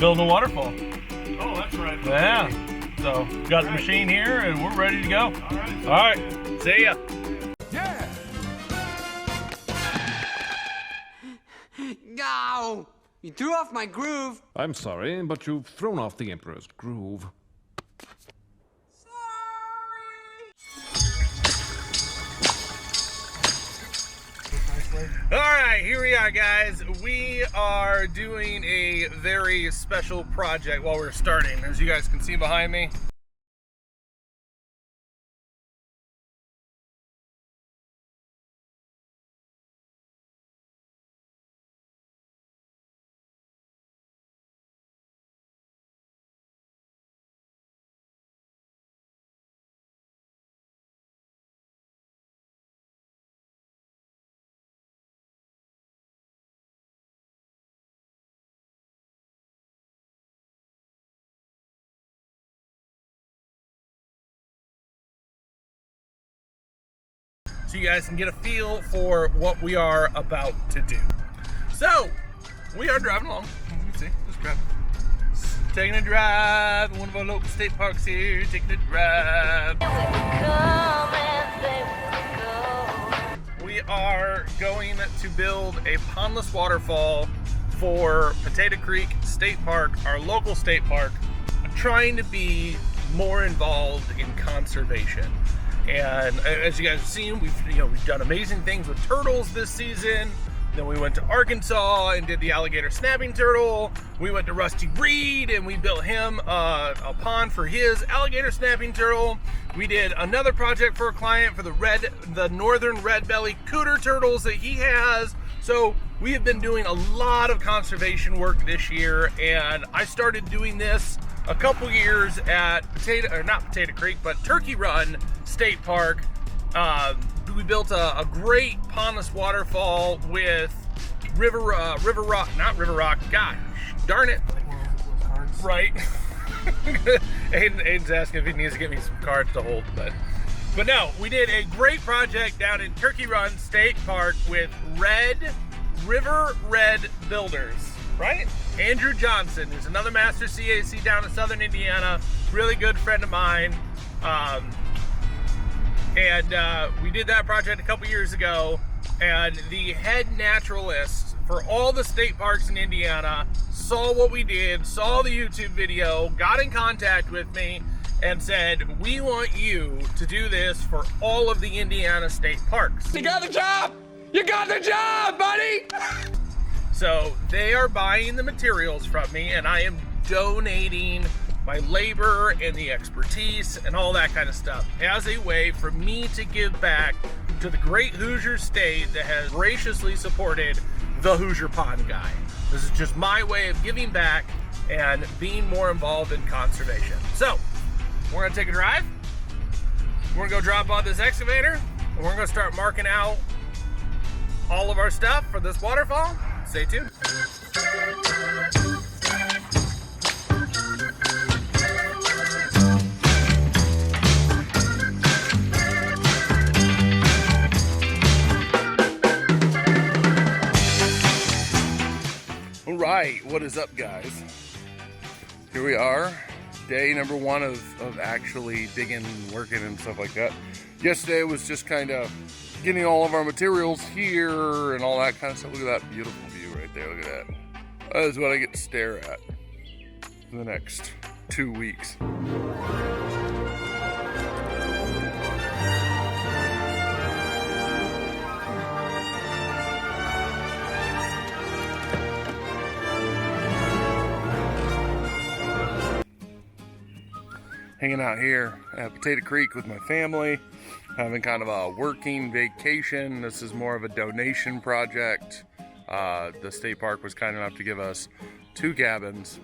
building a waterfall. Oh, that's right. Yeah. So got the machine here and we're ready to go. All right. See ya. Yeah. No! You threw off my groove. I'm sorry, but you've thrown off the Emperor's groove. All right, here we are, guys. We are doing a very special project while we're starting, as you guys can see behind me. So you guys can get a feel for what we are about to do. So, we are driving along. You can see, just driving. Taking a drive in one of our local state parks here, taking a drive. We are going to build a pondless waterfall for Potato Creek State Park, our local state park. I'm trying to be more involved in conservation. And as you guys have seen, we've done amazing things with turtles this season. Then we went to Arkansas and did the alligator snapping turtle. We went to Rusty Reed and we built him a pond for his alligator snapping turtle. We did another project for a client for the northern red belly cooter turtles that he has. So we have been doing a lot of conservation work this year, and I started doing this a couple years at Potato Creek, but Turkey Run State Park. We built a great pondless waterfall with river rock, gosh darn it. Right. Aiden's asking if he needs to get me some cards to hold, but no, we did a great project down in Turkey Run State Park with River Red Builders, right? Andrew Johnson, who's another master CAC down in Southern Indiana, really good friend of mine. We did that project a couple years ago, and the head naturalist for all the state parks in Indiana saw what we did, saw the YouTube video, got in contact with me, and said, we want you to do this for all of the Indiana state parks. You got the job! You got the job, buddy! So they are buying the materials from me, and I am donating my labor and the expertise and all that kind of stuff as a way for me to give back to the great Hoosier state that has graciously supported the Hoosier Pond Guy. This is just my way of giving back and being more involved in conservation. So, we're gonna take a drive. We're gonna go drop off this excavator, and we're gonna start marking out all of our stuff for this waterfall. Stay tuned. All right, what is up, guys? Here we are, day number one of actually digging, working, and stuff like that. Yesterday was just kind of getting all of our materials here and all that kind of stuff. Look at that beautiful view right there. Look at that. That is what I get to stare at for the next 2 weeks. Hanging out here at Potato Creek with my family, having kind of a working vacation. This is more of a donation project. The state park was kind enough to give us 2 cabins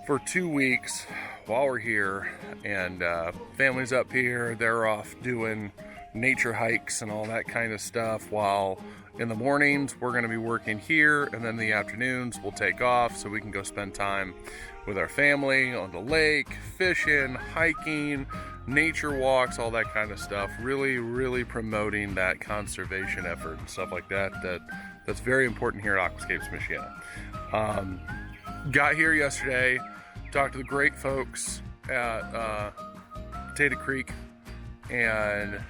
for 2 weeks while we're here, and families up here, they're off doing nature hikes and all that kind of stuff, while in the mornings we're going to be working here, and then in the afternoons we'll take off so we can go spend time with our family on the lake, fishing, hiking, nature walks, all that kind of stuff. Really promoting that conservation effort and stuff like that. That's very important here at Aquascapes of Michiana. got here yesterday, talked to the great folks at Potato Creek, and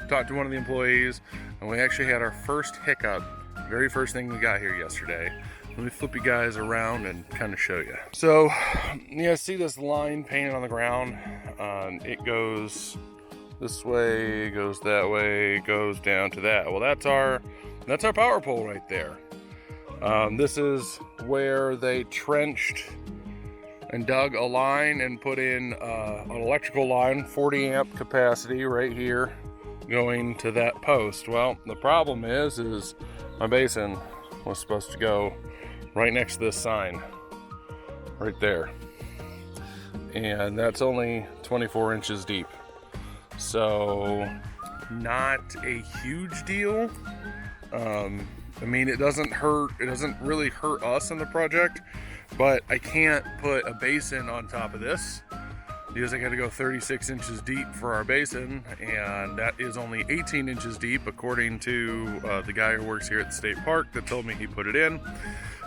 talked to one of the employees, and we actually had our first hiccup. Very first thing we got here yesterday. Let me flip you guys around and kind of show you. So, yeah, see this line painted on the ground? It goes this way, goes that way, goes down to that. Well, that's our power pole right there. This is where they trenched and dug a line and put in an electrical line, 40 amp capacity right here, going to that post. Well, the problem is my basin was supposed to go right next to this sign right there, and that's only 24 inches deep, so not a huge deal. I mean, it doesn't really hurt us in the project, but I can't put a basin on top of this because I got to go 36 inches deep for our basin, and that is only 18 inches deep according to the guy who works here at the state park that told me he put it in.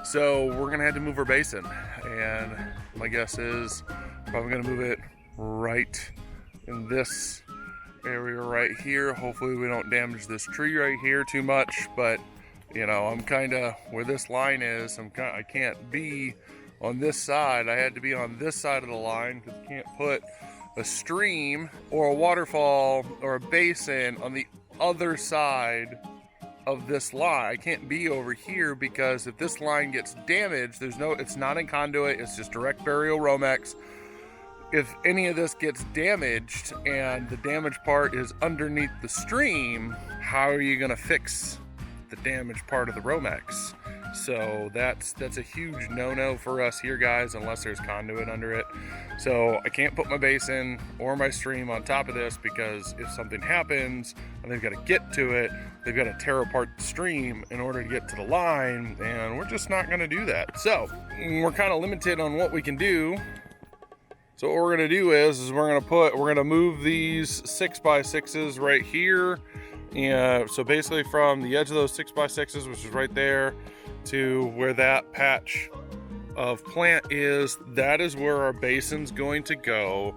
So we're gonna have to move our basin, and my guess is probably gonna move it right in this area right here. Hopefully we don't damage this tree right here too much, but you know, I'm kind of where this line is. I can't be on this side. I had to be on this side of the line because you can't put a stream or a waterfall or a basin on the other side of this line. I can't be over here because if this line gets damaged, it's not in conduit, it's just direct burial Romex. If any of this gets damaged and the damaged part is underneath the stream, how are you gonna fix the damaged part of the Romex? So that's a huge no-no for us here, guys, unless there's conduit under it. So I can't put my basin or my stream on top of this because if something happens and they've got to get to it, they've got to tear apart the stream in order to get to the line, and we're just not going to do that. So we're kind of limited on what we can do. So what we're going to do is we're going to move these 6x6s right here. And so basically from the edge of those 6x6s, which is right there, to where that patch of plant is, that is where our basin's going to go.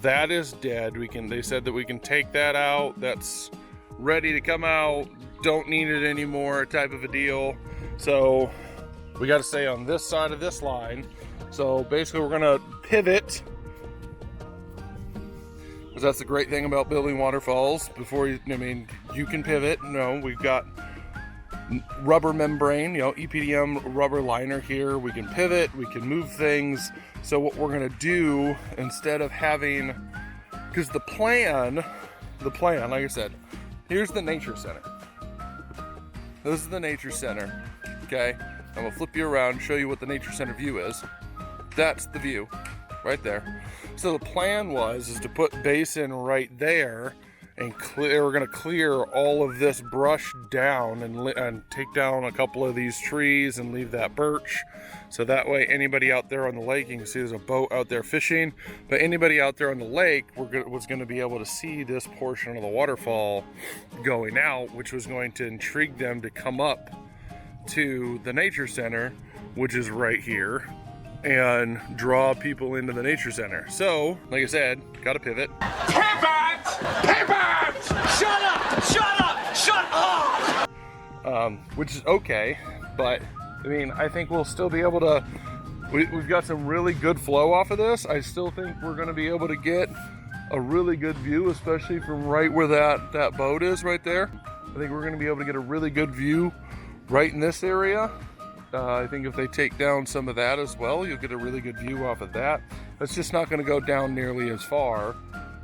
That is dead. They said that we can take that out. That's ready to come out. Don't need it anymore, type of a deal. So we got to stay on this side of this line. So basically we're gonna pivot, because that's the great thing about building waterfalls. You can pivot. We've got rubber membrane, EPDM rubber liner here. We can pivot, we can move things. So what we're gonna do, instead of having, because the plan, like I said, here's the nature center. This is the nature center, okay? I'm gonna flip you around and show you what the nature center view is. That's the view, right there. So the plan is to put basin right there, and we're going to clear all of this brush down and take down a couple of these trees and leave that birch. So that way anybody out there on the lake, you can see there's a boat out there fishing, but anybody out there on the lake was going to be able to see this portion of the waterfall going out, which was going to intrigue them to come up to the nature center, which is right here, and draw people into the nature center. So, like I said, got to pivot. Pivot! Shut up! Shut up! Shut up! Which is okay, but I mean, I think we'll still be able to. We've got some really good flow off of this. I still think we're going to be able to get a really good view, especially from right where that boat is right there. I think we're going to be able to get a really good view right in this area. I think if they take down some of that as well, you'll get a really good view off of that. That's just not going to go down nearly as far.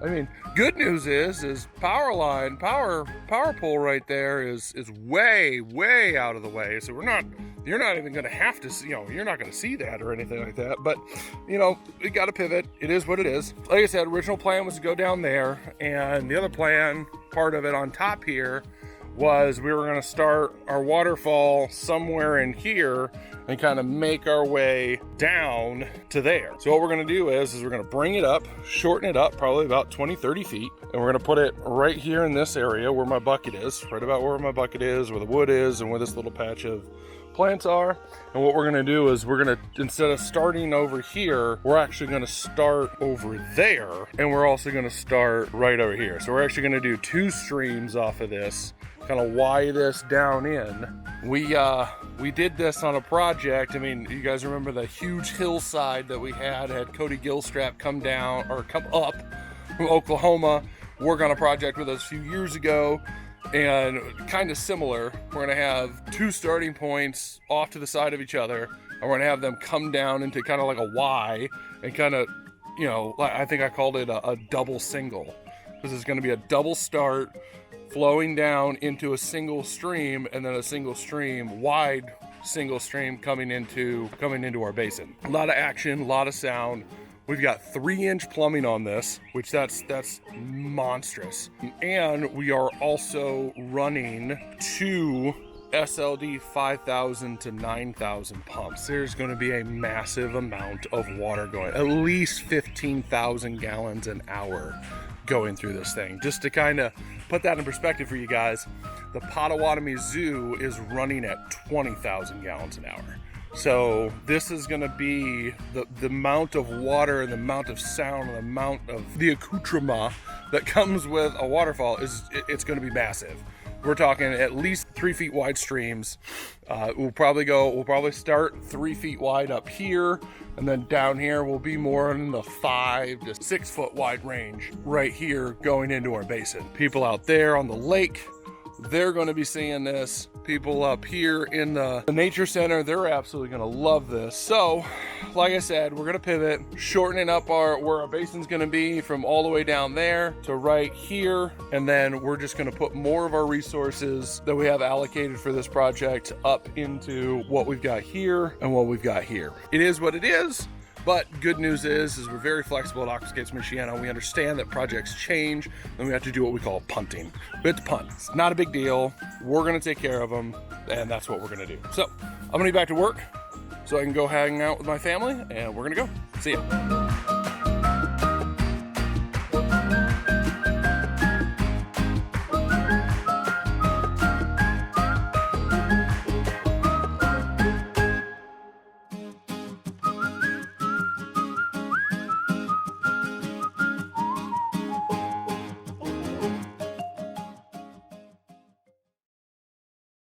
I mean, good news is power pole right there is way out of the way. So you're not even going to have to see, you're not going to see that or anything like that. But, we got to pivot. It is what it is. Like I said, original plan was to go down there, and the other plan, part of it on top here, was we were gonna start our waterfall somewhere in here and kind of make our way down to there. So what we're gonna do is we're gonna bring it up, shorten it up probably about 20, 30 feet, and we're gonna put it right here in this area where my bucket is, right about where my bucket is, where the wood is, and where this little patch of plants are. And what we're gonna do is we're gonna, instead of starting over here, we're actually gonna start over there, and we're also gonna start right over here. So we're actually gonna do 2 streams off of this, kind of Y this down in. We did this on a project. I mean, you guys remember the huge hillside that we had Cody Gilstrap come down, or come up from Oklahoma, work on a project with us a few years ago. And kind of similar, we're gonna have 2 starting points off to the side of each other, and we're gonna have them come down into kind of like a Y, and kind of, you know, I think I called it a double single, because it's gonna be a double start flowing down into a single stream, and then a single stream, wide single stream coming into our basin. A lot of action, a lot of sound. We've got 3-inch plumbing on this, which that's monstrous. And we are also running 2 SLD 5,000 to 9,000 pumps. There's going to be a massive amount of water going, at least 15,000 gallons an hour going through this thing. Just to kind of put that in perspective for you guys, the Potawatomi Zoo is running at 20,000 gallons an hour. So this is going to be the amount of water and the amount of sound and the amount of the accoutrement that comes with a waterfall it's going to be massive. We're talking at least 3 feet wide streams. We'll probably start 3 feet wide up here, and then down here will be more in the 5 to 6 foot wide range right here going into our basin. People out there on the lake, they're going to be seeing this. People up here in the nature center, they're absolutely going to love this. So, like I said, we're going to pivot, shortening up where our basin's going to be from all the way down there to right here. And then we're just going to put more of our resources that we have allocated for this project up into what we've got here and what we've got here. It is what it is. But good news is we're very flexible at Aquascapes of Michiana. We understand that projects change, and we have to do what we call punting. It's punt. It's not a big deal. We're gonna take care of them, and that's what we're gonna do. So I'm gonna be back to work so I can go hang out with my family, and we're gonna go. See ya.